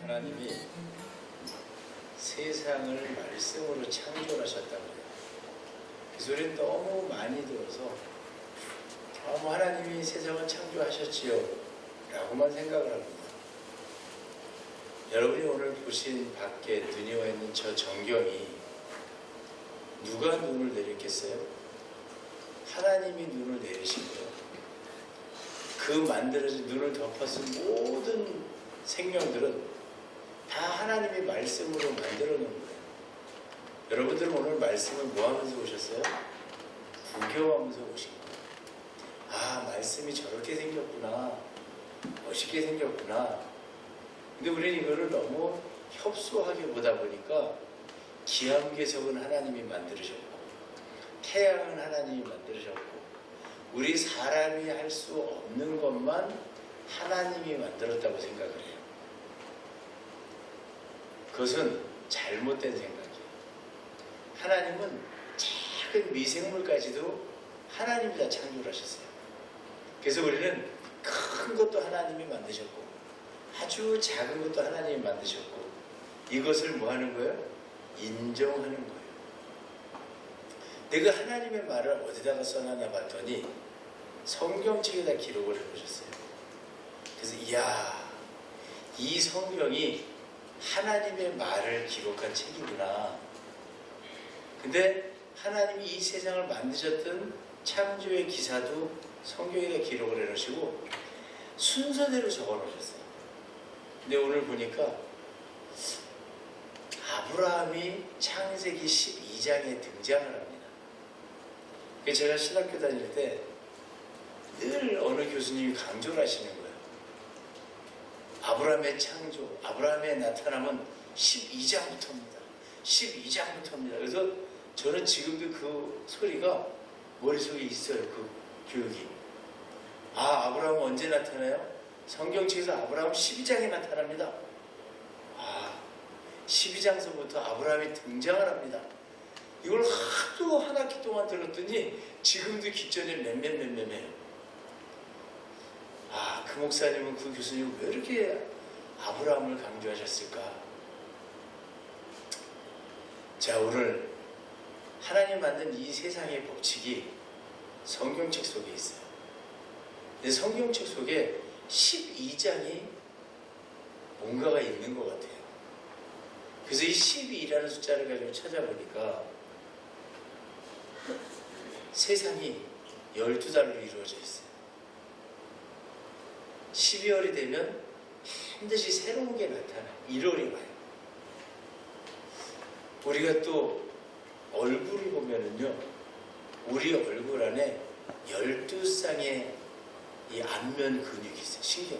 하나님이 세상을 말씀으로 창조하셨다고 해요. 그 소리는 너무 많이 들어서 하나님이 세상을 창조하셨지요 라고만 생각을 합니다. 여러분이 오늘 보신 밖에 눈이 와 있는 저 전경이 누가 눈을 내렸겠어요? 하나님이 눈을 내리신 거예요. 그 만들어진 눈을 덮어쓴 모든 생명들은 다 하나님의 말씀으로 만들어 놓은 거예요. 여러분들은 오늘 말씀을 뭐 하면서 오셨어요? 구경하면서 오신 거예요. 아, 말씀이 저렇게 생겼구나. 멋있게 생겼구나. 근데 우리는 이거를 너무 협소하게 보다 보니까 기암괴석은 하나님이 만들으셨고 태양은 하나님이 만들으셨고 우리 사람이 할 수 없는 것만 하나님이 만들었다고 생각을 해요. 그것은 잘못된 생각이에요. 하나님은 작은 미생물까지도 하나님이 다 창조를 하셨어요. 그래서 우리는 큰 것도 하나님이 만드셨고 아주 작은 것도 하나님이 만드셨고 이것을 뭐 하는 거예요? 인정하는 거예요. 내가 하나님의 말을 어디다가 써놨나 봤더니 성경책에다 기록을 해보셨어요. 그래서 이야, 이 성경이 하나님의 말을 기록한 책이구나. 근데 하나님이 이 세상을 만드셨던 창조의 기사도 성경에다 기록을 해놓으시고 순서대로 적어놓으셨어요. 근데 오늘 보니까 아브라함이 창세기 12장에 등장을 합니다. 제가 신학교 다닐 때 늘 어느 교수님이 강조를 하시는 거예요. 아브라함의 창조, 아브라함의 나타남은 12장부터입니다. 12장부터입니다. 그래서 저는 지금도 그 소리가 머릿속에 있어요. 그 교육이. 아, 아브라함은 언제 나타나요? 성경책에서 아브라함은 12장에 나타납니다. 아, 12장서부터 아브라함이 등장을 합니다. 이걸 하도 한 학기 동안 들었더니 지금도 기전에 맴매매매매요. 아, 그 목사님은 그 교수님은 왜 이렇게 아브라함을 강조하셨을까? 자, 오늘 하나님 만든 이 세상의 법칙이 성경책 속에 있어요. 근데 성경책 속에 12장이 뭔가가 있는 것 같아요. 그래서 이 12라는 숫자를 가지고 찾아보니까 세상이 12달로 이루어져 있어요. 12월이 되면 반드시 새로운 게 나타나요. 1월이 와요. 우리가 또 얼굴을 보면은요, 우리 얼굴 안에 12쌍의 이 안면 근육이 있어요. 신경.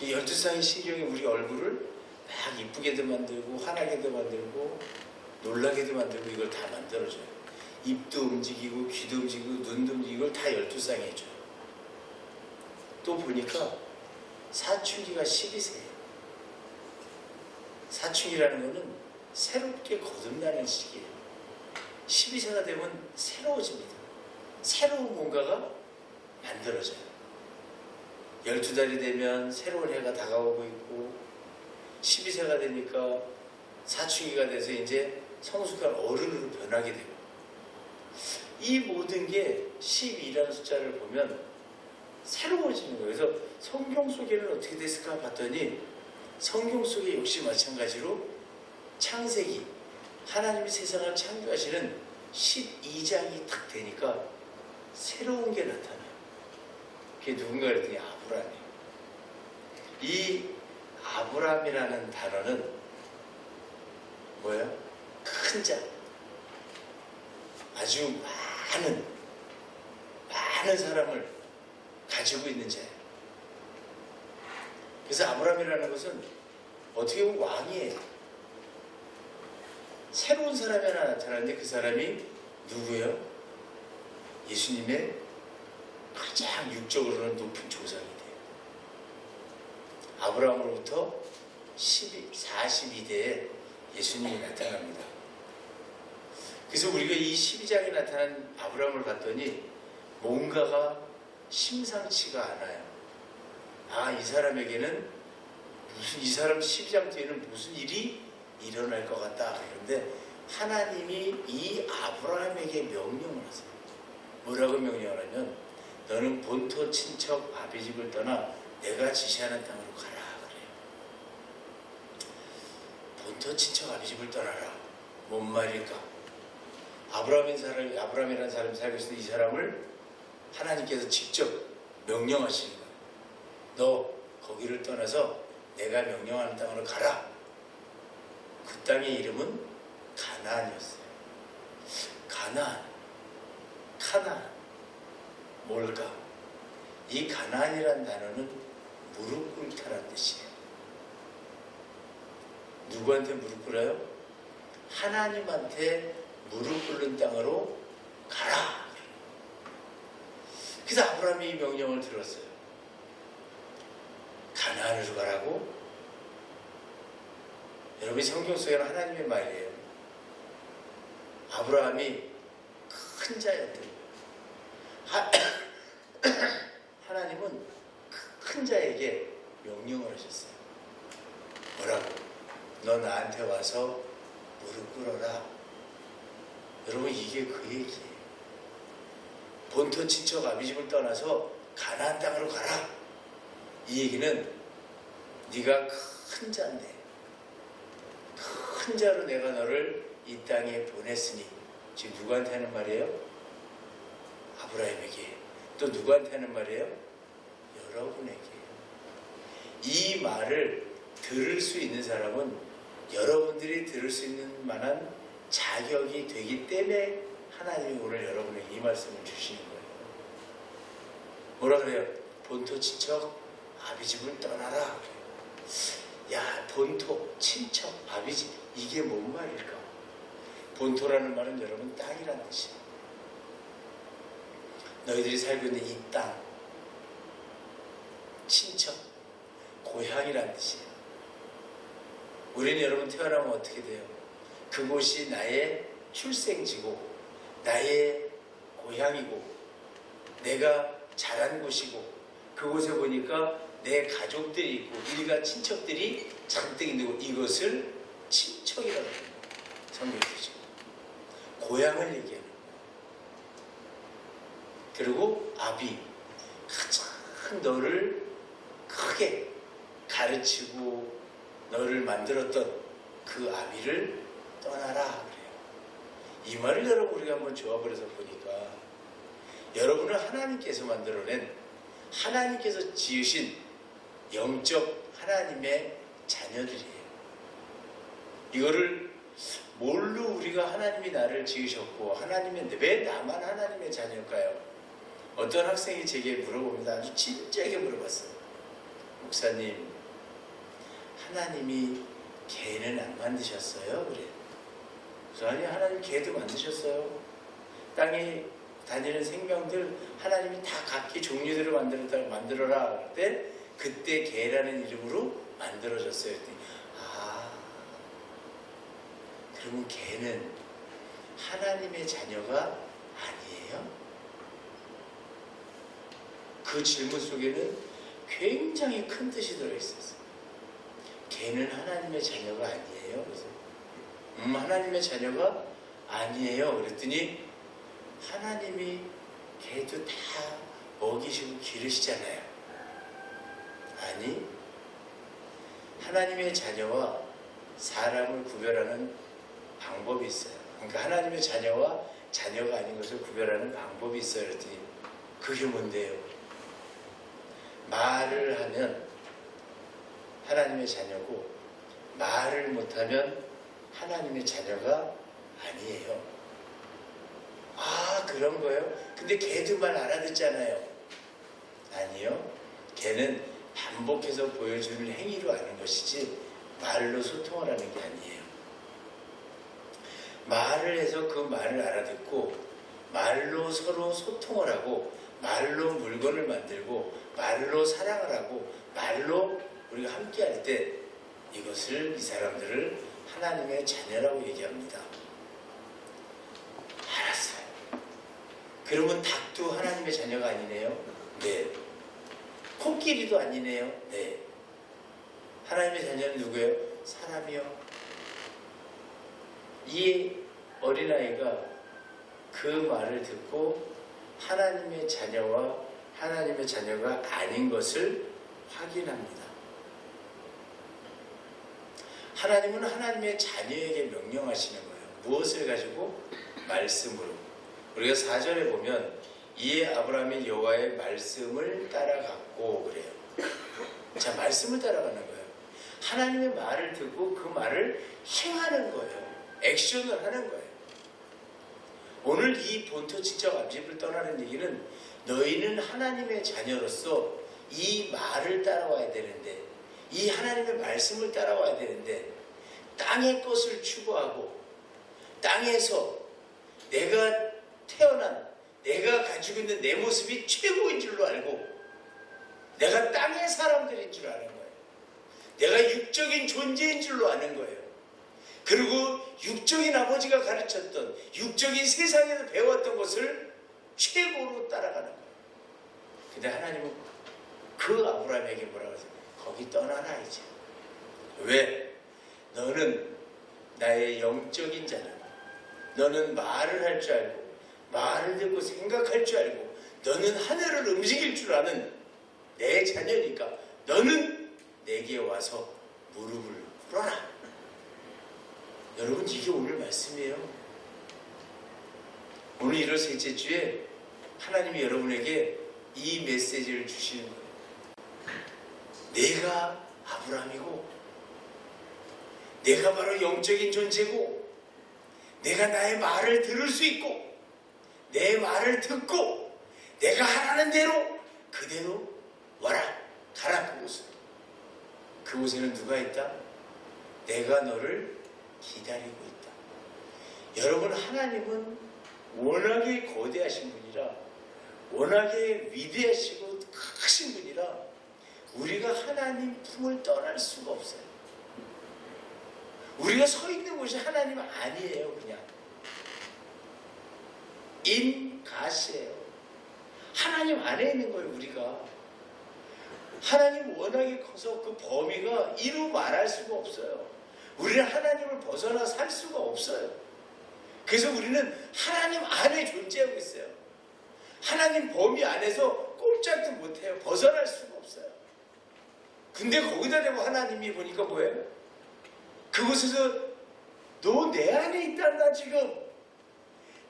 이 12쌍의 신경이 우리 얼굴을 막 이쁘게도 만들고 환하게도 만들고 놀라게도 만들고 이걸 다 만들어줘요. 입도 움직이고 귀도 움직이고 눈도 움직이고 이걸 다 12쌍이 해줘요. 또 보니까 사춘기가 12세예요. 사춘기라는 거는 새롭게 거듭나는 시기예요. 12세가 되면 새로워집니다. 새로운 뭔가가 만들어져요. 12달이 되면 새로운 해가 다가오고 있고 12세가 되니까 사춘기가 돼서 이제 성숙한 어른으로 변하게 되고 이 모든 게 12라는 숫자를 보면 새로워지는 거예요. 그래서 성경 속에는 어떻게 됐을까 봤더니 성경 속에 역시 마찬가지로 창세기 하나님이 세상을 창조하시는 12장이 딱 되니까 새로운 게 나타나요. 그게 누군가 그랬더니 아브라함이에요. 이 아브라함이라는 단어는 뭐예요? 큰 자, 아주 많은 사람을 가지고 있는 자예요. 그래서 아브라함이라는 것은 어떻게 보면 왕이에요. 새로운 사람이 하나 나타나는데 그 사람이 누구예요? 예수님의 가장 육적으로는 높은 조상이 돼요. 아브라함으로부터 42대에 예수님이 나타납니다. 그래서 우리가 이 12장에 나타난 아브라함을 봤더니 뭔가가 심상치가 않아요. 아, 이 사람에게는 이 사람 12장 뒤에는 무슨 일이 일어날 것 같다. 그런데 하나님이 이 아브라함에게 명령을 하세요. 뭐라고 명령을 하면 너는 본토 친척 아비 집을 떠나 내가 지시하는 땅으로 가라 그래요. 본토 친척 아비 집을 떠나라. 뭔 말일까? 아브라함이라는 사람이 살고 있을 때 이 사람을 하나님께서 직접 명령하시는 거예요. 너 거기를 떠나서 내가 명령하는 땅으로 가라. 그 땅의 이름은 가나안이었어요. 가나안. 뭘까? 이 가나안이라는 단어는 무릎 꿇다라는 뜻이에요. 누구한테 무릎 꿇어요? 하나님한테 무릎 꿇는 땅으로 가라. 그래서 아브라함이 이 명령을 들었어요. 가나안으로 가라고? 여러분, 성경 속에는 하나님의 말이에요. 아브라함이 큰 자였던 거예요. 하나님은 큰 자에게 명령을 하셨어요. 뭐라고? 너 나한테 와서 무릎 꿇어라. 여러분, 이게 그 얘기예요. 본토 친척 아비집을 떠나서 가나안 땅으로 가라. 이 얘기는 네가 큰 자인데 큰 자로 내가 너를 이 땅에 보냈으니, 지금 누구한테 하는 말이에요? 아브라함에게. 또 누구한테 하는 말이에요? 여러분에게. 이 말을 들을 수 있는 사람은 여러분들이 들을 수 있는 만한 자격이 되기 때문에 하나님이 오늘 여러분에게 이 말씀을 주시는 거예요. 뭐라 그래요? 본토 친척 아비집을 떠나라. 야, 본토 친척 아비집, 이게 뭔 말일까? 본토라는 말은 여러분 땅이란 뜻이에요. 너희들이 살고 있는 이 땅, 친척, 고향이란 뜻이에요. 우리는 여러분 태어나면 어떻게 돼요? 그곳이 나의 출생지고 나의 고향이고 내가 자란 곳이고, 그곳에 보니까 내 가족들이 있고 일가 친척들이 잔뜩 있는 곳, 이것을 친척이라고 합니다. 성경이죠. 고향을 얘기하는 거예요. 그리고 아비, 가장 너를 크게 가르치고 너를 만들었던 그 아비를 떠나라 그래요. 이 말을 여러분 우리가 한번 조합을 해서 보니까 여러분은 하나님께서 만들어낸, 하나님께서 지으신 영적 하나님의 자녀들이에요. 이거를 뭘로 우리가 하나님이 나를 지으셨고 하나님의, 왜 나만 하나님의 자녀일까요? 어떤 학생이 제게 물어봅니다. 아주 진지하게 물어봤어요. 목사님, 하나님이 개는 안 만드셨어요? 그래. 그래서 아니, 하나님 개도 만드셨어요. 땅에 다니는 생명들 하나님이 다 각기 종류대로 만들어라 할 때 그때 개라는 이름으로 만들어졌어요. 아, 그러면 개는 하나님의 자녀가 아니에요? 그 질문 속에는 굉장히 큰 뜻이 들어있었어요. 개는 하나님의 자녀가 아니에요? 그래서 하나님의 자녀가 아니에요. 그랬더니 하나님이 개도 다 먹이시고 기르시잖아요. 아니, 하나님의 자녀와 사람을 구별하는 방법이 있어요. 그러니까 하나님의 자녀와 자녀가 아닌 것을 구별하는 방법이 있어요. 그랬더니 그게 뭔데요? 말을 하면 하나님의 자녀고 말을 못하면 하나님의 자녀가 아니에요. 아, 그런 거예요? 근데 개도 말 알아듣잖아요. 아니요. 개는 반복해서 보여주는 행위로 아는 것이지 말로 소통을 하는 게 아니에요. 말을 해서 그 말을 알아듣고 말로 서로 소통을 하고 말로 물건을 만들고 말로 사랑을 하고 말로 우리가 함께 할 때 이것을 이 사람들을 하나님의 자녀라고 얘기합니다. 알았어요. 그러면 닭도 하나님의 자녀가 아니네요? 네. 코끼리도 아니네요? 네. 하나님의 자녀는 누구예요? 사람이요. 이 어린아이가 그 말을 듣고 하나님의 자녀와 하나님의 자녀가 아닌 것을 확인합니다. 하나님은 하나님의 자녀에게 명령하시는 거예요. 무엇을 가지고? 말씀으로. 우리가 4절에 보면 이에 아브라함이 여호와의 말씀을 따라갔고 그래요. 자, 말씀을 따라가는 거예요. 하나님의 말을 듣고 그 말을 행하는 거예요. 액션을 하는 거예요. 오늘 이 본토 친척 앞집을 떠나는 얘기는 너희는 하나님의 자녀로서 이 말을 따라와야 되는데, 이 하나님의 말씀을 따라와야 되는데, 땅의 것을 추구하고 땅에서 내가 태어난, 내가 가지고 있는 내 모습이 최고인 줄로 알고 내가 땅의 사람들인 줄 아는 거예요. 내가 육적인 존재인 줄로 아는 거예요. 그리고 육적인 아버지가 가르쳤던, 육적인 세상에서 배웠던 것을 최고로 따라가는 거예요. 근데 하나님은 그 아브라함에게 뭐라고 하세요? 거기 떠나라 이제. 왜? 너는 나의 영적인 자는, 너는 말을 할 줄 알고 말을 듣고 생각할 줄 알고 너는 하늘을 움직일 줄 아는 내 자녀니까 너는 내게 와서 무릎을 꿇어라. 여러분, 이게 오늘 말씀이에요. 오늘 1월 셋째 주에 하나님이 여러분에게 이 메시지를 주시는 거예요. 내가 아브라함이고 내가 바로 영적인 존재고 내가 나의 말을 들을 수 있고 내 말을 듣고 내가 하라는 대로 그대로 와라, 가라. 그곳에는 누가 있다? 내가 너를 기다리고 있다. 여러분, 하나님은 워낙에 거대하신 분이라, 워낙에 위대하시고 크신 분이라 우리가 하나님 품을 떠날 수가 없어요. 우리가 서 있는 곳이 하나님 아니에요. 그냥 인가시예요. 하나님 안에 있는 거예요. 우리가 하나님 워낙에 커서 그 범위가 이루 말할 수가 없어요. 우리는 하나님을 벗어나 살 수가 없어요. 그래서 우리는 하나님 안에 존재하고 있어요. 하나님 범위 안에서 꼼짝도 못해요. 벗어날 수가 없어요. 근데 거기다 대고 하나님이 보니까 뭐예요? 그곳에서 너 내 안에 있단다. 지금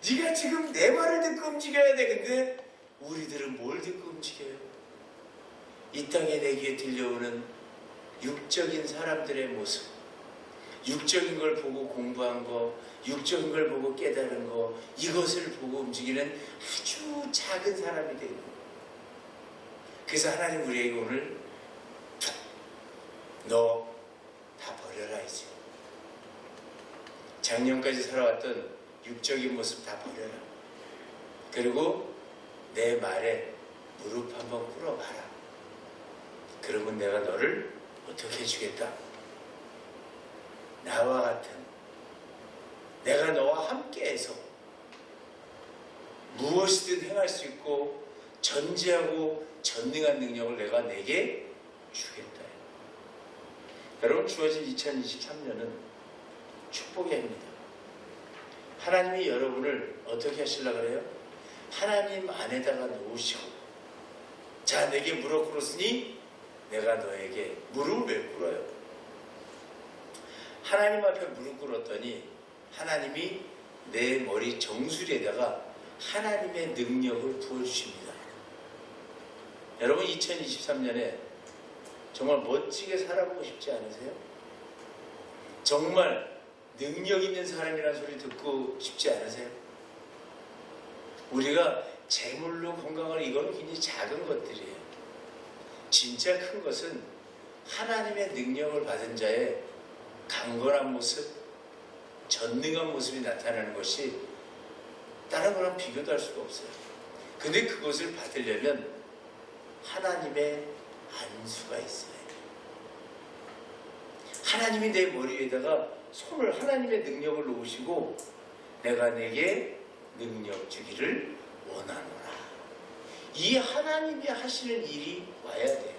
네가 지금 내 말을 듣고 움직여야 돼. 근데 우리들은 뭘 듣고 움직여요? 이 땅에 내 귀에 들려오는 육적인 사람들의 모습, 육적인 걸 보고 공부한 거, 육적인 걸 보고 깨달은 거, 이것을 보고 움직이는 아주 작은 사람이 되는 거예요. 그래서 하나님 우리에게 오늘 너 다 버려라 이제. 작년까지 살아왔던 육적인 모습 다 버려라. 그리고 내 말에 무릎 한번 꿇어봐라. 그러면 내가 너를 어떻게 해주겠다? 나와 같은, 내가 너와 함께해서 무엇이든 행할 수 있고 전지하고 전능한 능력을 내가 내게 주겠다. 여러분, 주어진 2023년은 축복의 해입니다. 하나님이 여러분을 어떻게 하시려고 그래요? 하나님 안에다가 놓으시고, 자, 내게 무릎 꿇었으니 내가 너에게 무릎을 왜 꿇어요? 하나님 앞에 무릎 꿇었더니 하나님이 내 머리 정수리에다가 하나님의 능력을 부어주십니다. 여러분, 2023년에 정말 멋지게 살아보고 싶지 않으세요? 정말 능력 있는 사람이라는 소리 듣고 싶지 않으세요? 우리가 재물로 건강을, 이거는 굉장히 작은 것들이에요. 진짜 큰 것은 하나님의 능력을 받은 자의 강건한 모습, 전능한 모습이 나타나는 것이 다른 거랑 비교도 할 수가 없어요. 근데 그것을 받으려면 하나님의 안수가 있어야 돼요. 하나님이 내 머리 위에다가 손을 하나님의 능력을 놓으시고 내가 내게 능력 주기를 원하노라. 이 하나님이 하시는 일이 와야 돼요.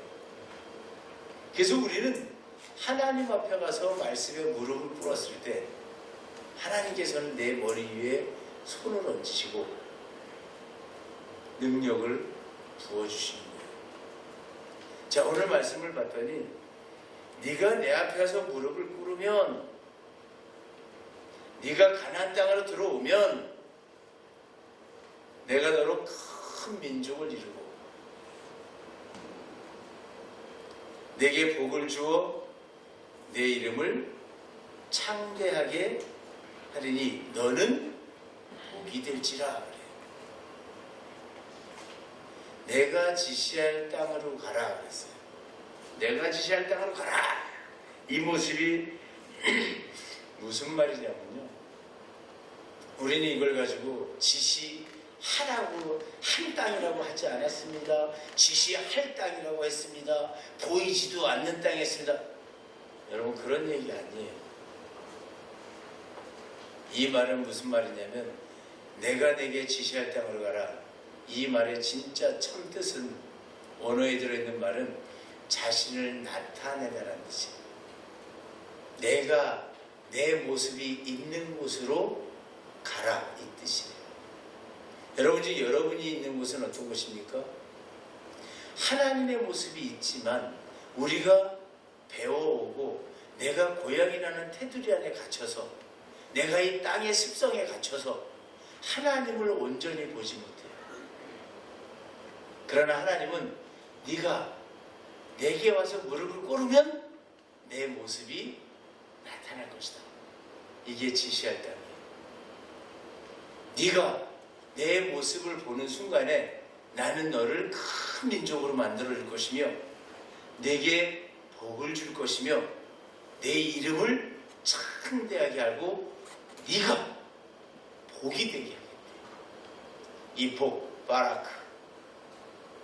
그래서 우리는 하나님 앞에 가서 말씀에 무릎을 꿇었을 때 하나님께서는 내 머리 위에 손을 얹으시고 능력을 부어주시는 거예요. 자, 오늘 말씀을 봤더니 네가 내 앞에 가서 무릎을 꿇으면, 네가 가나안 땅으로 들어오면 내가 너로 큰 민족을 이루고 내게 복을 주어 내 이름을 창대하게 하리니 너는 복이 될지라 그래요. 내가 지시할 땅으로 가라 그랬어요. 내가 지시할 땅으로 가라. 이 모습이 무슨 말이냐면요, 우리는 이걸 가지고 지시하라고 한 땅이라고 하지 않았습니다. 지시할 땅이라고 했습니다. 보이지도 않는 땅이 했습니다. 여러분, 그런 얘기 아니에요. 이 말은 무슨 말이냐면 내가 내게 지시할 땅으로 가라. 이 말의 진짜 참뜻은, 원어에 들어있는 말은 자신을 나타내라는 뜻이에요. 내가 내 모습이 있는 곳으로 가라, 이 뜻이에요. 여러분, 지금 여러분이 있는 곳은 어떤 곳입니까? 하나님의 모습이 있지만 우리가 배워오고 내가 고향이라는 테두리 안에 갇혀서, 내가 이 땅의 습성에 갇혀서 하나님을 온전히 보지 못해요. 그러나 하나님은 네가 내게 와서 무릎을 꿇으면 내 모습이 나타날 것이다. 이게 지시할 땅이에요. 네가 내 모습을 보는 순간에 나는 너를 큰 민족으로 만들어 줄 것이며 내게 복을 줄 것이며 내 이름을 창대하게 하고 네가 복이 되게 하겠다. 이 복, 바라크,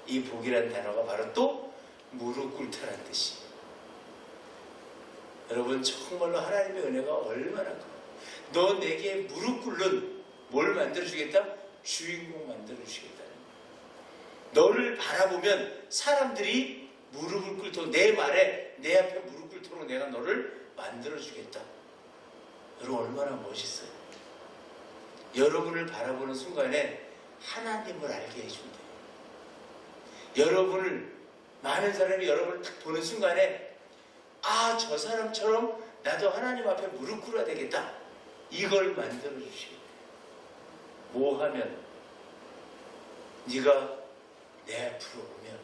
이 복이라는 단어가 바로 또 무릎 꿇다라는 뜻이에요. 여러분, 정말로 하나님의 은혜가 얼마나 커요. 너 내게 무릎 꿇는 뭘 만들어주겠다? 주인공 만들어주시겠다. 너를 바라보면 사람들이 무릎을 꿇도록, 내 말에 내 앞에 무릎 꿇도록 내가 너를 만들어주겠다. 여러분, 얼마나 멋있어요. 여러분을 바라보는 순간에 하나님을 알게 해준대요. 여러분을, 많은 사람이 여러분을 딱 보는 순간에 아, 저 사람처럼 나도 하나님 앞에 무릎 꿇어야 되겠다. 이걸 만들어 주시겠대요. 뭐 하면? 네가 내 앞으로 오면.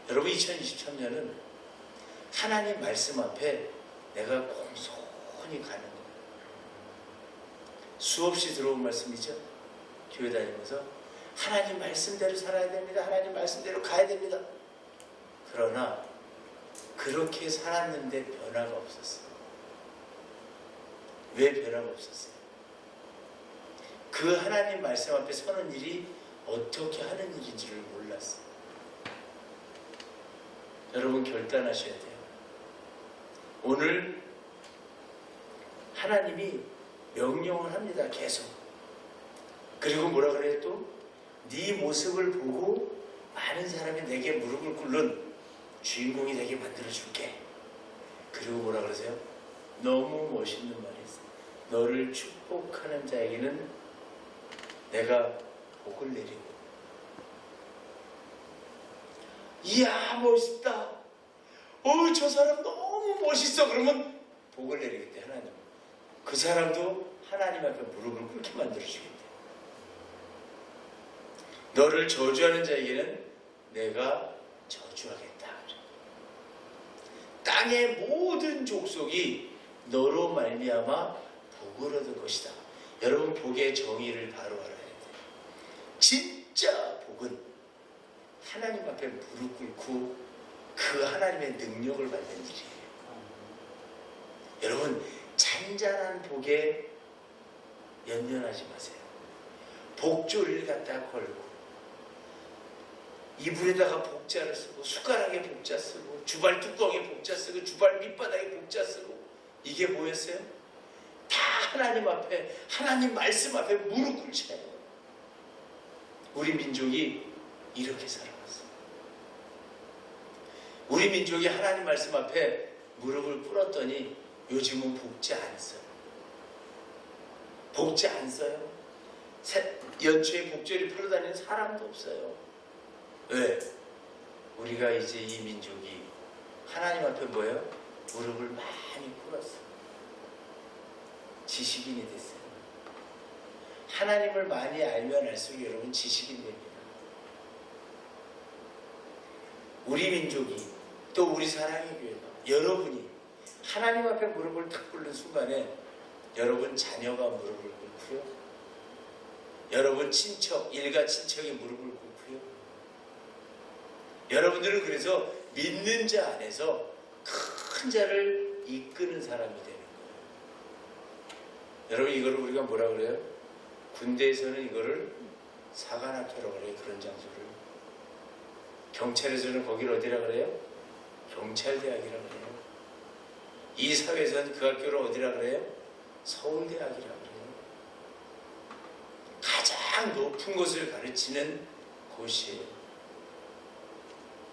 여러분, 2023년은 하나님 말씀 앞에 내가 공손히 가는 거예요. 수없이 들어온 말씀이죠. 교회 다니면서 하나님 말씀대로 살아야 됩니다. 하나님 말씀대로 가야 됩니다. 그러나 그렇게 살았는데 변화가 없었어요. 왜 변화가 없었어요? 그 하나님 말씀 앞에 서는 일이 어떻게 하는 일인지를 몰랐어요. 여러분, 결단하셔야 돼요. 오늘 하나님이 명령을 합니다. 계속. 그리고 뭐라 그래요? 또 네 모습을 보고 많은 사람이 내게 무릎을 꿇는 주인공이 되게 만들어줄게. 그리고 뭐라 그러세요? 너무 멋있는 말이 있어요. 너를 축복하는 자에게는 내가 복을 내리고. 이야, 멋있다. 저 사람 너무 멋있어. 그러면 복을 내리겠대, 하나님. 그 사람도 하나님 앞에 무릎을 꿇게 만들어주겠대. 너를 저주하는 자에게는 내가 저주하겠다. 땅의 모든 족속이 너로 말미암아 복을 얻을 것이다. 여러분, 복의 정의를 바로 알아야 돼요. 진짜 복은 하나님 앞에 무릎 꿇고 그 하나님의 능력을 받는 일이에요. 여러분, 잔잔한 복에 연연하지 마세요. 복조를 갖다 걸고 이불에다가 복자를 쓰고 숟가락에 복자 쓰고 주발 뚜껑에 복자 쓰고 주발 밑바닥에 복자 쓰고 이게 뭐였어요? 다 하나님 앞에 하나님 말씀 앞에 무릎 꿇쳐요. 우리 민족이 이렇게 살아왔어요. 우리 민족이 하나님 말씀 앞에 무릎을 꿇었더니 요즘은 복지 안 써요. 복지 안 써요. 연초에 복절이 풀어다니는 사람도 없어요. 왜? 우리가 이제 이 민족이 하나님 앞에 뭐예요? 무릎을 많이 꿇었어요. 지식인이 됐어요. 하나님을 많이 알면 알수록 여러분 지식인 됩니다. 우리 민족이 또 우리 사랑의 교회가 여러분이 하나님 앞에 무릎을 탁 꿇는 순간에 여러분 자녀가 무릎을 꿇고요. 여러분 친척, 일가 친척이 무릎을 꿇고요. 여러분들은 그래서 믿는 자 안에서 큰 자를 이끄는 사람이 되는 거예요. 여러분 이거를 우리가 뭐라 그래요? 군대에서는 이거를 사관학교라고 그래요. 그런 장소를. 경찰에서는 거기를 어디라 그래요? 경찰대학이라 그래요. 이 사회에서는 그 학교를 어디라 그래요? 서울대학이라 그래요. 가장 높은 것을 가르치는 곳이에요.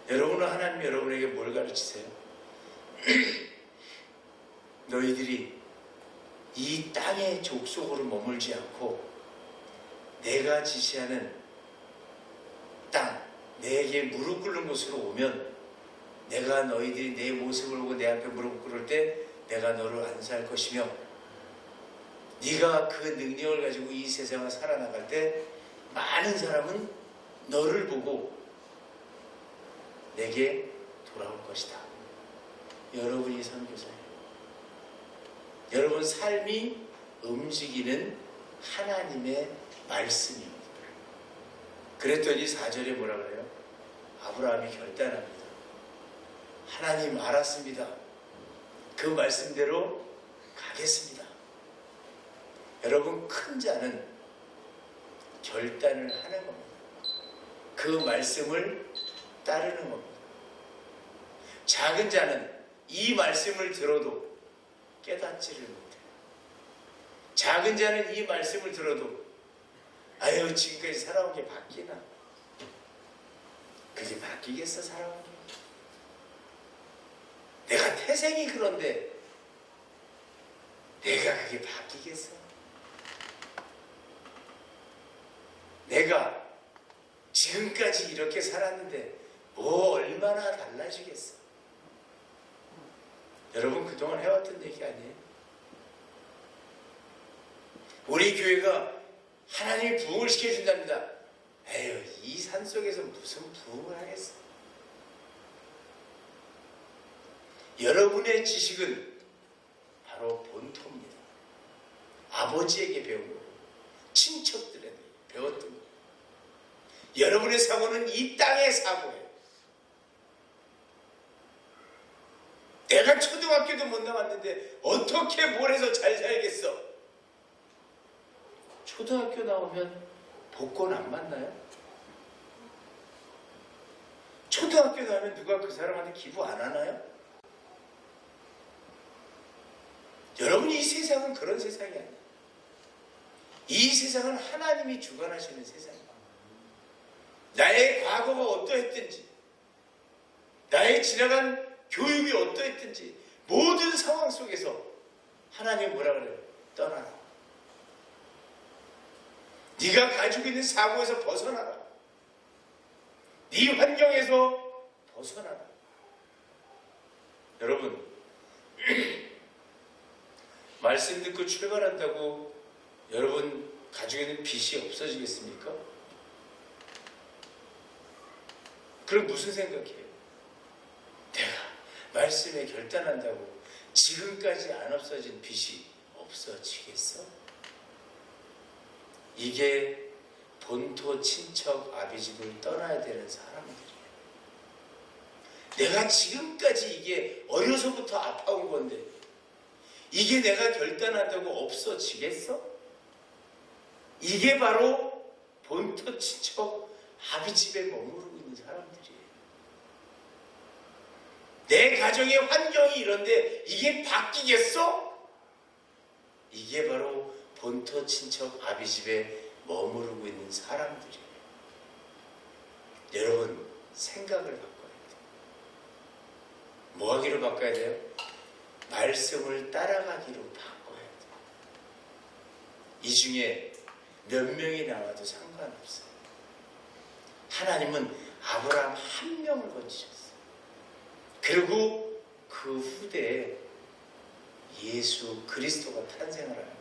여러분은 하나님 여러분에게 뭘 가르치세요? 너희들이 이 땅의 족속으로 머물지 않고 내가 지시하는 땅, 내게 무릎 꿇는 곳으로 오면 내가 너희들이 내 모습을 보고 내 앞에 무릎 꿇을 때 내가 너를 안수할 것이며 네가 그 능력을 가지고 이 세상을 살아나갈 때 많은 사람은 너를 보고 내게 돌아올 것이다. 여러분이 선교사예요. 여러분 삶이 움직이는 하나님의 말씀입니다. 그랬더니 4절에 뭐라 그래요? 아브라함이 결단합니다. 하나님 알았습니다. 그 말씀대로 가겠습니다. 여러분 큰 자는 결단을 하는 겁니다. 그 말씀을 따르는 겁니다. 작은 자는 이 말씀을 들어도 깨닫지를 못해요. 작은 자는 이 말씀을 들어도 아유 지금까지 살아온 게 바뀌나? 그게 바뀌겠어 살아온 게? 내가 태생이 그런데 내가 그게 바뀌겠어? 내가 지금까지 이렇게 살았는데 뭐 얼마나 달라지겠어? 여러분 그동안 해왔던 얘기 아니에요? 우리 교회가 하나님이 부흥을 시켜준답니다. 에휴 이 산속에서 무슨 부흥을 하겠어? 여러분의 지식은 바로 본토입니다. 아버지에게 배운 거고 친척들에게 배웠던 거고 여러분의 사고는 이 땅의 사고예요. 내가 초등학교도 못 나왔는데 어떻게 뭘 해서 잘 살겠어? 초등학교 나오면 복권 안 만나요? 초등학교 나오면 누가 그 사람한테 기부 안 하나요? 여러분 이 세상은 그런 세상이 아니에요. 이 세상은 하나님이 주관하시는 세상이에요. 나의 과거가 어떠했든지 나의 지나간 교육이 어떠했든지 모든 상황 속에서 하나님 뭐라 그래요? 떠나라. 네가 가지고 있는 사고에서 벗어나라. 네 환경에서 벗어나라. 여러분 말씀 듣고 출발한다고 여러분 가지고 있는 빚이 없어지겠습니까? 그럼 무슨 생각이에요? 내가 말씀에 결단한다고 지금까지 안 없어진 빚이 없어지겠어? 이게 본토 친척 아비집을 떠나야 되는 사람들이에요. 내가 지금까지 이게 어려서부터 아파온 건데 이게 내가 결단한다고 없어지겠어? 이게 바로 본토 친척 아비집에 머무르고 있는 있는 사람들이에요. 내 가정의 환경이 이런데 이게 바뀌겠어? 이게 바로 본토 친척 아비집에 머무르고 있는 사람들이에요. 여러분, 생각을 바꿔야 돼요. 뭐 하기로 바꿔야 돼요? 말씀을 따라가기로 바꿔야 돼요. 이 중에 몇 명이 나와도 상관없어요. 하나님은 아브라함 한 명을 건지셨어요. 그리고 그 후대에 예수 그리스도가 탄생을 합니다.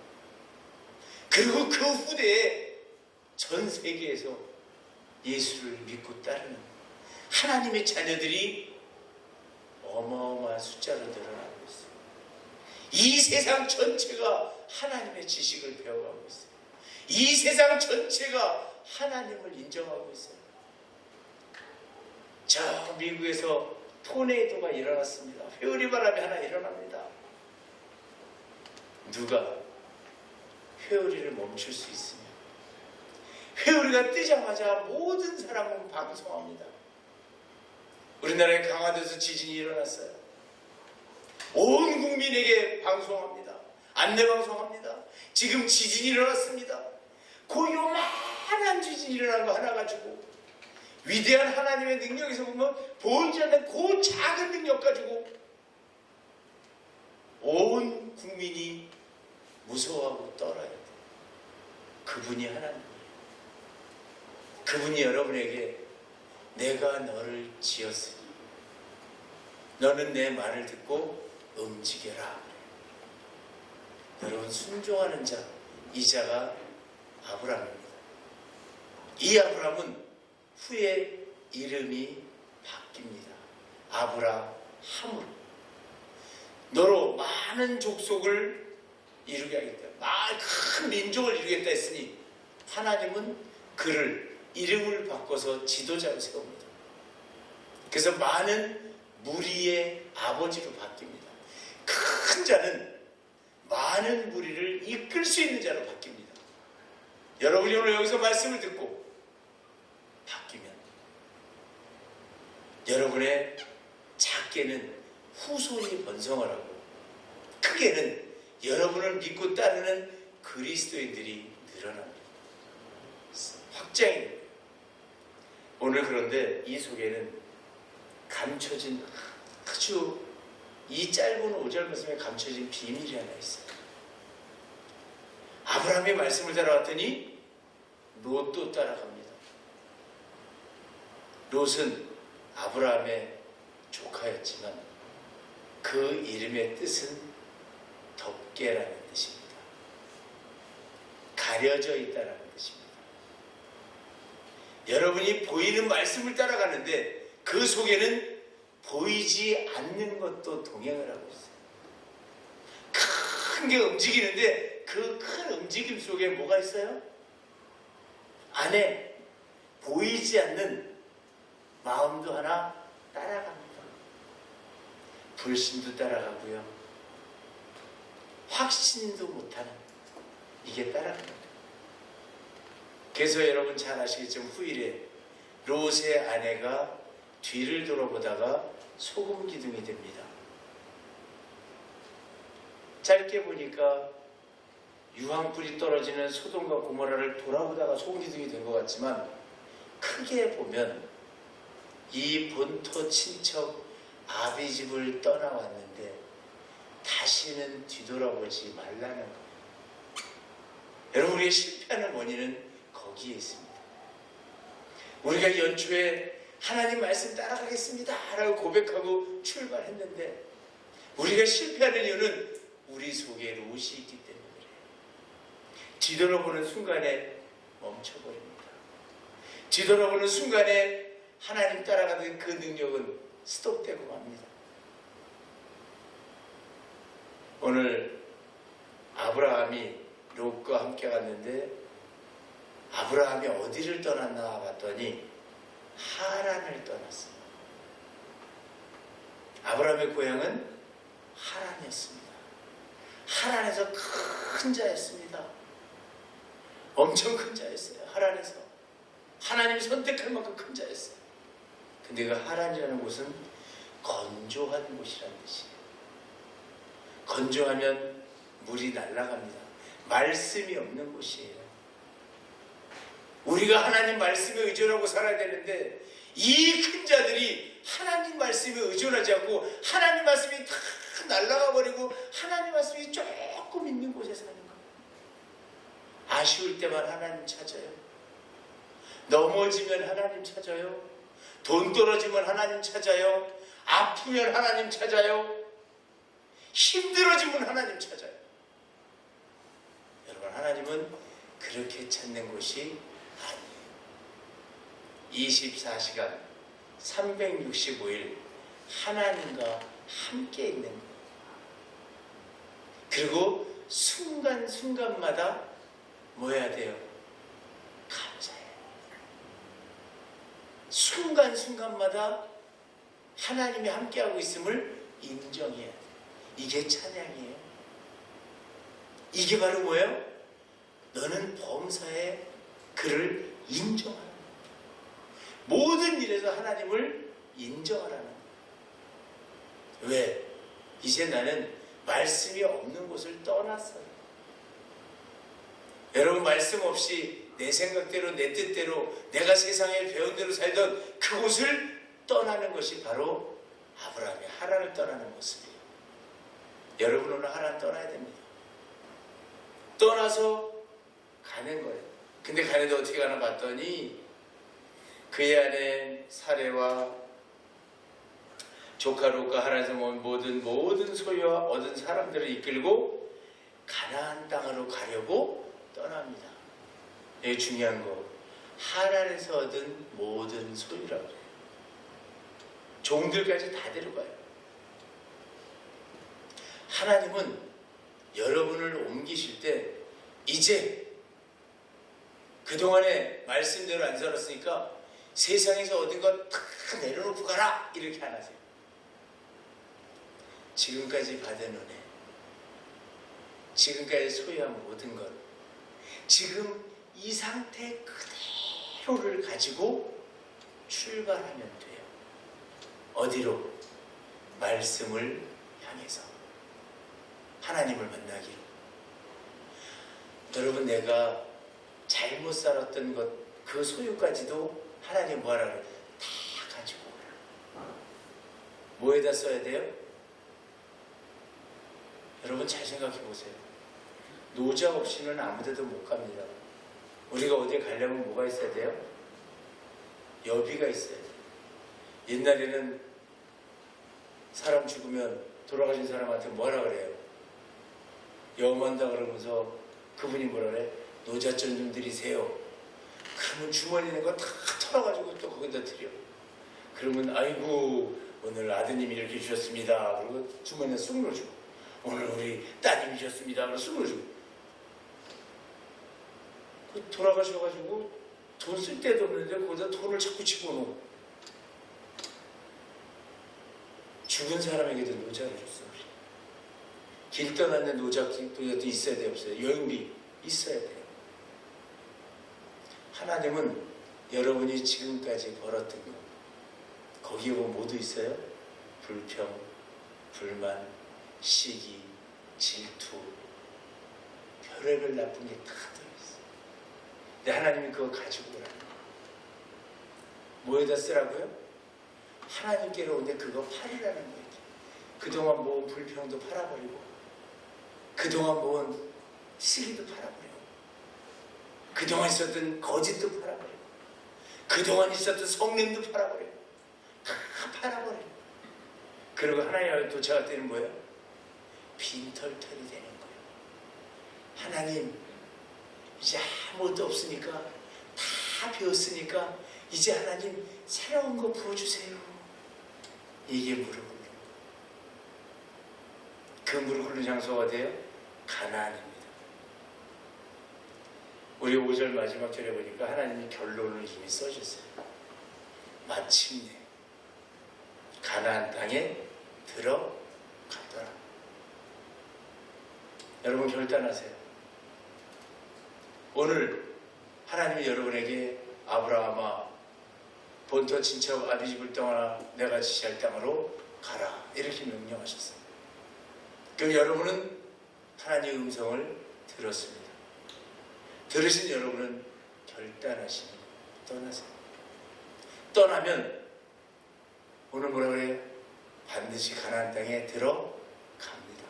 그리고 그 후대에 전 세계에서 예수를 믿고 따르는 하나님의 자녀들이 어마어마한 숫자로 늘어나고 있어요. 이 세상 전체가 하나님의 지식을 배워가고 있어요. 이 세상 전체가 하나님을 인정하고 있어요. 저 미국에서 토네이도가 일어났습니다. 회오리 바람이 하나 일어납니다. 누가 회오리를 멈출 수 있으며 회오리가 뜨자마자 모든 사람은 방송합니다. 우리나라의 강화도에서 지진이 일어났어요. 온 국민에게 방송합니다. 안내 방송합니다. 지금 지진이 일어났습니다. 그 요만한 지진이 일어난 거 하나 가지고 위대한 하나님의 능력에서 보면 보이지 않는 그 작은 능력 가지고 온 국민이 무서워하고 떨어야 돼. 그분이 하나님이에요. 그분이 여러분에게 내가 너를 지었으니 너는 내 말을 듣고 움직여라. 여러분, 순종하는 자, 이 자가 아브라함입니다. 이 아브라함은 후에 이름이 바뀝니다. 아브라함으로. 너로 많은 족속을 이루게 하겠다. 큰 민족을 이루겠다 했으니 하나님은 그를 이름을 바꿔서 지도자로 세웁니다. 그래서 많은 무리의 아버지로 바뀝니다. 큰 자는 많은 무리를 이끌 수 있는 자로 바뀝니다. 여러분이 오늘 여기서 말씀을 듣고 바뀌면 여러분의 작게는 후손이 번성을 하고 크게는 여러분을 믿고 따르는 그리스도인들이 늘어납니다. 확장이 됩니다. 오늘 그런데 이 속에는 감춰진 아주 이 짧은 5절 말씀에 감춰진 비밀이 하나 있어요. 아브라함의 말씀을 따라왔더니 롯도 따라갑니다. 롯은 아브라함의 조카였지만 그 이름의 뜻은 덮개라는 뜻입니다. 가려져 있다는 뜻입니다. 여러분이 보이는 말씀을 따라가는데 그 속에는 보이지 않는 것도 동행을 하고 있어요. 큰 게 움직이는데 그 큰 움직임 속에 뭐가 있어요? 안에 보이지 않는 마음도 하나 따라갑니다. 불신도 따라가고요. 확신도 못하는 이게 따라갑니다. 그래서 여러분 잘 아시겠지만 후일에 롯의 아내가 뒤를 돌아보다가 소금 기둥이 됩니다. 짧게 보니까 유황불이 떨어지는 소돔과 고모라를 돌아보다가 소금 기둥이 된 것 같지만 크게 보면 이 본토 친척 아비집을 떠나왔는데 다시는 뒤돌아보지 말라는 거예요. 여러분, 우리의 실패하는 원인은 거기에 있습니다. 우리가 연초에 하나님 말씀 따라가겠습니다 라고 고백하고 출발했는데 우리가 실패하는 이유는 우리 속에 롯이 있기 때문에 그래요. 뒤돌아보는 순간에 멈춰버립니다. 뒤돌아보는 순간에 하나님 따라가는 그 능력은 스톱되고 맙니다. 오늘 아브라함이 롯과 함께 갔는데 아브라함이 어디를 떠났나 봤더니 하란을 떠났습니다. 아브라함의 고향은 하란이었습니다. 하란에서 큰 자였습니다. 엄청 큰 자였어요. 하란에서 하나님이 선택할 만큼 큰 자였어요. 근데 그 하란이라는 곳은 건조한 곳이라는 뜻이에요. 건조하면 물이 날아갑니다. 말씀이 없는 곳이에요. 우리가 하나님 말씀에 의존하고 살아야 되는데 이 큰 자들이 하나님 말씀에 의존하지 않고 하나님 말씀이 다 날아가 버리고 하나님 말씀이 조금 있는 곳에 사는 거예요. 아쉬울 때만 하나님 찾아요. 넘어지면 하나님 찾아요. 돈 떨어지면 하나님 찾아요. 아프면 하나님 찾아요. 힘들어지면 하나님 찾아요. 여러분, 하나님은 그렇게 찾는 곳이 아니에요. 24시간 365일 하나님과 함께 있는 거예요. 그리고 순간순간마다 뭐 해야 돼요? 감사해요. 순간순간마다 하나님이 함께하고 있음을 인정해야 돼요. 이게 찬양이에요. 이게 바로 뭐예요? 너는 범사에 그를 인정하는 거예요. 모든 일에서 하나님을 인정하라는 거예요. 왜? 이제 나는 말씀이 없는 곳을 떠났어요. 여러분, 말씀 없이 내 생각대로 내 뜻대로 내가 세상에 배운 대로 살던 그곳을 떠나는 것이 바로 아브라함이 하란을 떠나는 모습이에요. 여러분, 오늘 하란 떠나야 됩니다. 떠나서 가는 거예요. 근데 가는데 어떻게 가나 봤더니 그의 아내 사레와 조카 롯과 하란에서 온 모든 소유와 얻은 사람들을 이끌고 가나안 땅으로 가려고 떠납니다. 여기 중요한 거, 하란에서 얻은 모든 소유라고 해요. 종들까지 다 데려가요. 하나님은 여러분을 옮기실 때 이제 그동안에 말씀대로 안 살았으니까 세상에서 얻은 것 다 내려놓고 가라, 이렇게 안 하세요. 지금까지 받은 은혜, 지금까지 소유한 모든 것, 지금 이 상태 그대로를 가지고 출발하면 돼요. 어디로? 말씀을 향해서 하나님을 만나기로. 여러분, 내가 잘못 살았던 것, 그 소유까지도 하나님 뭐하라 그래요? 다 가지고 오라. 뭐에다 써야 돼요? 여러분, 잘 생각해 보세요. 노자 없이는 아무데도 못 갑니다. 우리가 어디에 가려면 뭐가 있어야 돼요? 여비가 있어야 돼요. 옛날에는 사람 죽으면 돌아가신 사람한테 뭐하라 그래요? 염한다 그러면서 그분이 뭐라 그래? 노자전 좀 드리세요. 그러면 주머니에 있는 거 다 털어가지고 또 거기다 드려. 그러면 아이고, 오늘 아드님이 이렇게 주셨습니다. 그리고 주머니에 쑥 넣어주고, 오늘 우리 따님이 주셨습니다. 그리고 쑥 넣어주고. 돌아가셔가지고 돈 쓸 데도 없는데 거기다 돈을 자꾸 집어넣어. 죽은 사람에게도 노자를 줬어. 길 떠났는 노자도 있어야 돼요, 없어요? 여행비 있어야 돼요. 하나님은 여러분이 지금까지 벌었던 것, 거기에 뭐 모두 있어요? 불평, 불만, 시기, 질투, 별의별 나쁜 게 다 들어있어요. 근데 하나님이 그거 가지고 오라는 거예요. 뭐에다 쓰라고요? 하나님께로 오는데 그거 팔으라는 거예요. 그동안 모은 불평도 팔아버리고, 그동안 모은 시기도 팔아버리고, 그동안 있었던 거짓도 팔아버리고, 그동안 있었던 성냄도 팔아버리고, 다 팔아버리고, 그리고 하나님 앞에 도착할 때는 뭐예요? 빈털털이 되는 거예요. 하나님, 이제 아무것도 없으니까, 다 배웠으니까 이제 하나님 새로운 거 부어주세요. 이게 무릎 꿇는 거예요. 그 무릎 꿇는 장소가 돼요? 가나안입니다. 우리 5절 마지막 절에 보니까 하나님이 결론을 이미 써주세요. 마침내 가나안 땅에 들어가더라. 여러분, 결단하세요. 오늘 하나님이 여러분에게 아브라함아, 본토 친척 아비 집을 떠나 내가 지시할 땅으로 가라, 이렇게 명령하셨어요. 그럼 여러분은 하나님의 음성을 들었습니다. 들으신 여러분은 결단하시면 떠나세요. 떠나면 오늘 뭐라 그래요? 반드시 가나안 땅에 들어갑니다.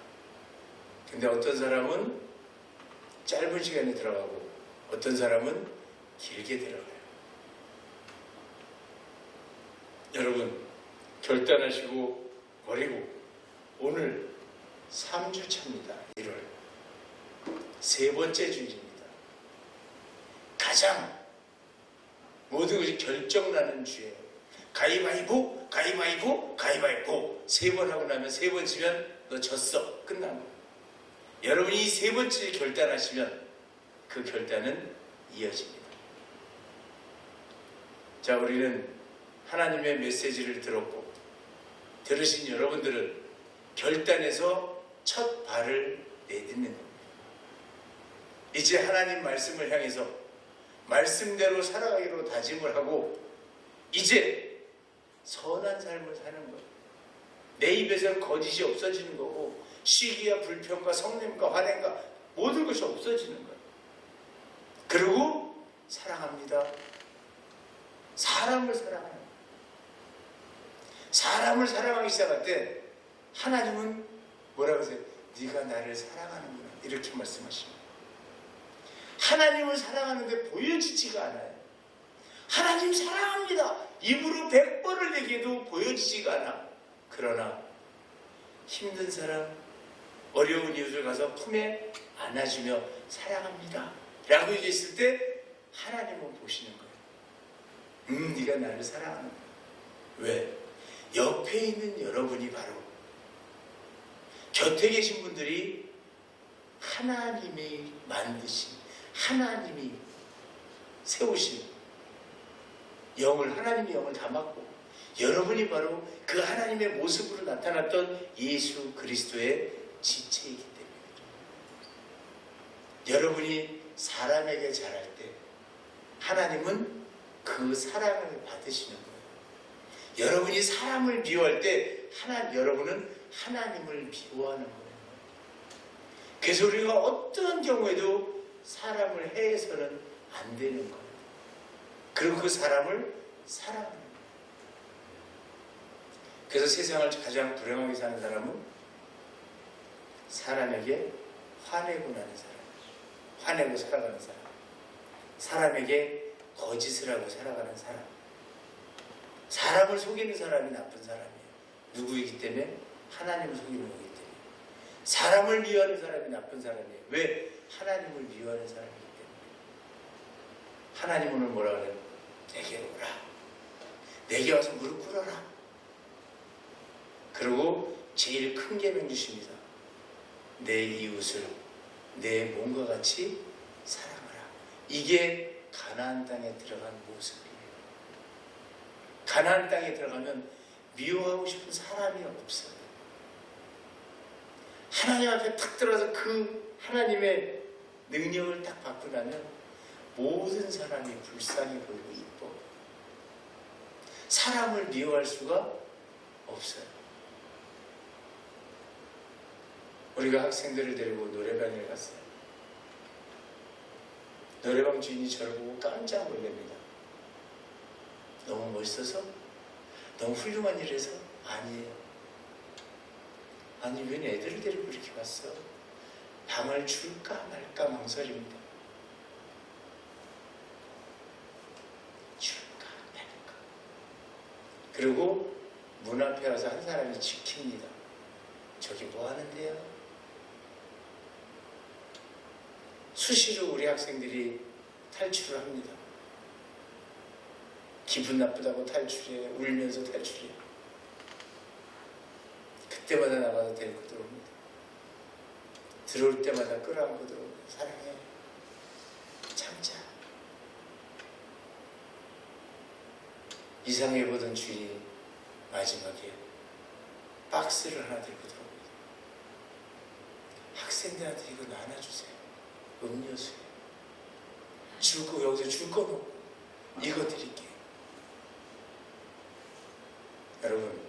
근데 어떤 사람은 짧은 시간에 들어가고 어떤 사람은 길게 들어가요. 여러분, 결단하시고 버리고 오늘 3주 차입니다. 1월 세 번째 주일입니다. 가장 모든 것이 결정나는 주예요. 가위바위보, 가위바위보, 가위바위보. 3번 하고 나면 3번 치면 너 졌어. 끝난 거예요. 여러분이 이 3번째 결단하시면 그 결단은 이어집니다. 자, 우리는 하나님의 메시지를 들었고 들으신 여러분들은 결단해서 첫 발을 내딛는 겁니다. 이제 하나님 말씀을 향해서 말씀대로 살아가기로 다짐을 하고 이제 선한 삶을 사는 거예요. 내 입에서 거짓이 없어지는 거고 시기와 불평과 성냄과 화냄과 모든 것이 없어지는 거예요. 그리고 사랑합니다. 사람을 사랑해요. 사람을 사랑하기 시작할 때 하나님은 뭐라고 하세요? 네가 나를 사랑하는구나, 이렇게 말씀하십니다. 하나님을 사랑하는데 보여지지가 않아요. 하나님 사랑합니다, 입으로 100번을 얘기해도 보여지지가 않아. 그러나 힘든 사람, 어려운 이웃을 가서 품에 안아주며 사랑합니다 라고 얘기했을 때 하나님은 보시는 거예요. 네가 나를 사랑하는 거야. 왜? 옆에 있는 여러분이 바로 곁에 계신 분들이 하나님이 만드신, 하나님이 세우신 영을, 하나님의 영을 담았고 여러분이 바로 그 하나님의 모습으로 나타났던 예수 그리스도의 지체이기 때문입니다. 여러분이 사람에게 잘할 때 하나님은 그 사랑을 받으시는 거예요. 여러분이 사람을 미워할 때 여러분은 하나님을 미워하는 거예요. 그래서 우리가 어떤 경우에도 사람을 해서는 안 되는 거예요. 그리고 그 사람을 사랑하는 거예요. 그래서 세상을 가장 불행하게 사는 사람은 사람에게 화내고 나는 사람, 화내고 살아가는 사람, 사람에게 거짓을 하고 살아가는 사람, 사람을 속이는 사람이 나쁜 사람이에요. 누구이기 때문에? 하나님을 속이는 거기 때문에. 사람을 미워하는 사람이 나쁜 사람이에요. 왜? 하나님을 미워하는 사람이기 때문에. 하나님은 오늘 뭐라 그래요? 내게 오라. 내게 와서 무릎 꿇어라. 그리고 제일 큰 계명 주십니다. 내 이웃을 내 몸과 같이 사랑하라. 이게 가나안 땅에 들어간 모습이에요. 가나안 땅에 들어가면 미워하고 싶은 사람이 없어요. 하나님 앞에 탁 들어가서 그 하나님의 능력을 딱 받고 나면 모든 사람이 불쌍해 보이고 이뻐. 사람을 미워할 수가 없어요. 우리가 학생들을 데리고 노래방에 갔어요. 노래방 주인이 저를 보고 깜짝 놀랍니다. 너무 멋있어서? 너무 훌륭한 일해서? 아니에요. 아니, 웬 애들을 데리고 이렇게 왔어? 방을 줄까 말까 망설입니다. 줄까 말까. 그리고 문 앞에 와서 한 사람이 지킵니다. 저기 뭐 하는데요? 수시로 우리 학생들이 탈출을 합니다. 기분 나쁘다고 탈출해, 울면서 탈출해. 그때마다 나가서 데리고 들어옵니다. 들어올 때마다 끌어안고 들어옵니다. 사랑해. 참자. 이상해 보던 주인이 마지막에 박스를 하나 들고 들어옵니다. 학생들한테 이거 나눠주세요. 음료수에 줄 거, 여기서 줄 건 없고 이거 드릴게요. 여러분,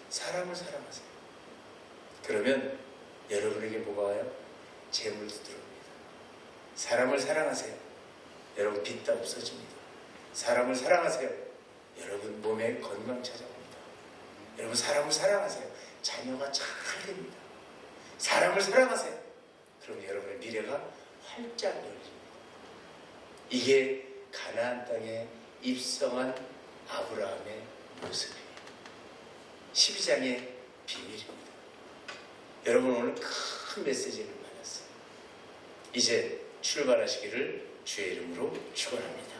사람을 사랑하세요. 그러면 여러분에게 뭐가 와요? 재물도 들어옵니다. 사람을 사랑하세요. 여러분, 빚도 없어집니다. 사람을 사랑하세요. 여러분, 몸에 건강 찾아옵니다. 여러분, 사람을 사랑하세요. 자녀가 잘 됩니다. 사람을 사랑하세요. 그럼 여러분의 미래가 활짝 열립니다. 이게 가나안 땅에 입성한 아브라함의 모습이에요. 12장의 비밀입니다. 여러분, 오늘 큰 메시지를 받았어요. 이제 출발하시기를 주의 이름으로 축원합니다.